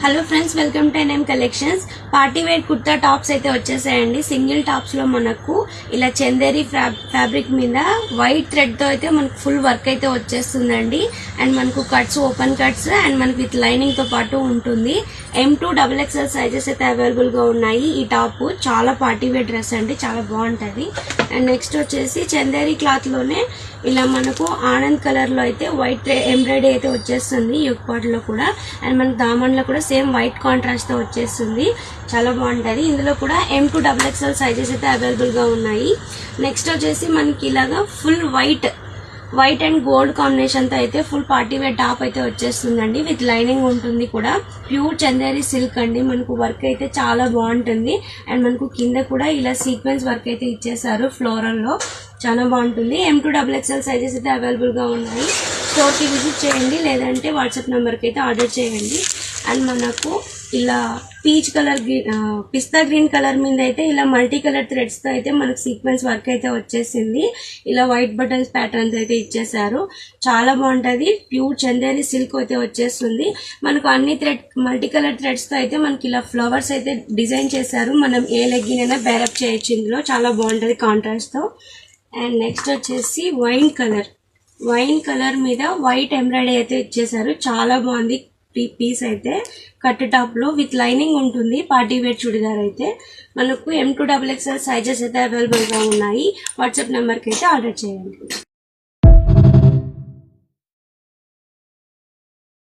Hello friends, welcome to NM collections. Party wear kurta tops అయితే వచ్చేసాయండి. Single tops లో మనకు ఇలా చందేరి ఫ్యాబ్రిక్ మీద వైట్ థ్రెడ్ తో అయితే మనకు ఫుల్ వర్క్ అయితే వచ్చేస్తుందండి. అండ్ మనకు కట్స్, ఓపెన్ కట్స్ అండ్ మనకి విత్ లైనింగ్ తో పాటు ఉంటుంది. M2 XXL సైజెస్ అయితే అవైలబుల్ గా ఉన్నాయి. ఈ టాప్ చాలా పార్టీ వేర్ డ్రెస్ అండి, చాలా బాగుంటది. అండ్ నెక్స్ట్ వచ్చేసి చందేరి క్లాత్ లోనే ఇలా మనకు ఆనంద్ కలర్ లో అయితే వైట్ ఎంబ్రాయిడరీ అయితే వచ్చేస్తుంది యుగ్ పార్ట్ లో కూడా. అండ్ మనకు దామన్ లో కూడా సేమ్ వైట్ కాంట్రాస్ట్ తో వచ్చేస్తుంది, చాలా బాగుంటది. ఇందులో కూడా M2 XXL సైజెస్ అయితే అవైలబుల్ గా ఉన్నాయి. నెక్స్ట్ వచ్చేసి మనకి ఇలాగా full white and gold combination తో అయితే ఫుల్ పార్టీ వేర్ టాప్ అయితే వచ్చేస్తుందండి. విత్ లైనింగ్ ఉంటుంది కూడా. ప్యూర్ చందేరి సిల్క్ అండి. మనకు వర్క్ అయితే చాలా బాగుంటుంది. అండ్ మనకు కింద కూడా ఇలా సీక్వెన్స్ వర్క్ అయితే ఇచ్చేసారు ఫ్లోరల్ లో, చాలా బాగుంటుంది. M2 XXL సైజెస్ అయితే అవైలబుల్ గా ఉన్నాయి. స్టోర్ కి విజిట్ చేయండి, లేదంటే వాట్సాప్ నెంబర్ కి అయితే ఆర్డర్ చేయండి. అండ్ మనకు ఇలా పీచ్ కలర్, పిస్తా గ్రీన్ కలర్ మీద అయితే ఇలా మల్టీ కలర్ థ్రెడ్స్ తో అయితే మనకు సీక్వెన్స్ వర్క్ అయితే వచ్చేసింది. ఇలా వైట్ బటన్స్ ప్యాటర్న్స్ అయితే ఇచ్చేసారు, చాలా బాగుంటది. ప్యూర్ చందేరి సిల్క్ అయితే వచ్చేస్తుంది. మనకు అన్ని మల్టీ కలర్ థ్రెడ్స్ తో అయితే మనకి ఇలా ఫ్లవర్స్ అయితే డిజైన్ చేశారు. మనం ఏ లెగ్గిన్ అయినా బేరప్ చేయొచ్చు ఇందులో, చాలా బాగుంటది కాంట్రాస్ట్ తో. అండ్ నెక్స్ట్ వచ్చేసి వైన్ కలర్ మీద వైట్ ఎంబ్రాయిడరీ అయితే ఇచ్చేసారు, చాలా బాగుంది. పీస్ అయితే కట్ టాప్ లో విత్ లైనింగ్ ఉంటుంది. పార్టీ వేర్ చుడిదార్ అయితే మనకు M2 XXL సైజెస్ అయితే అవైలబుల్ గా ఉన్నాయి. వాట్సాప్ నెంబర్ కి అయితే ఆర్డర్ చేయండి.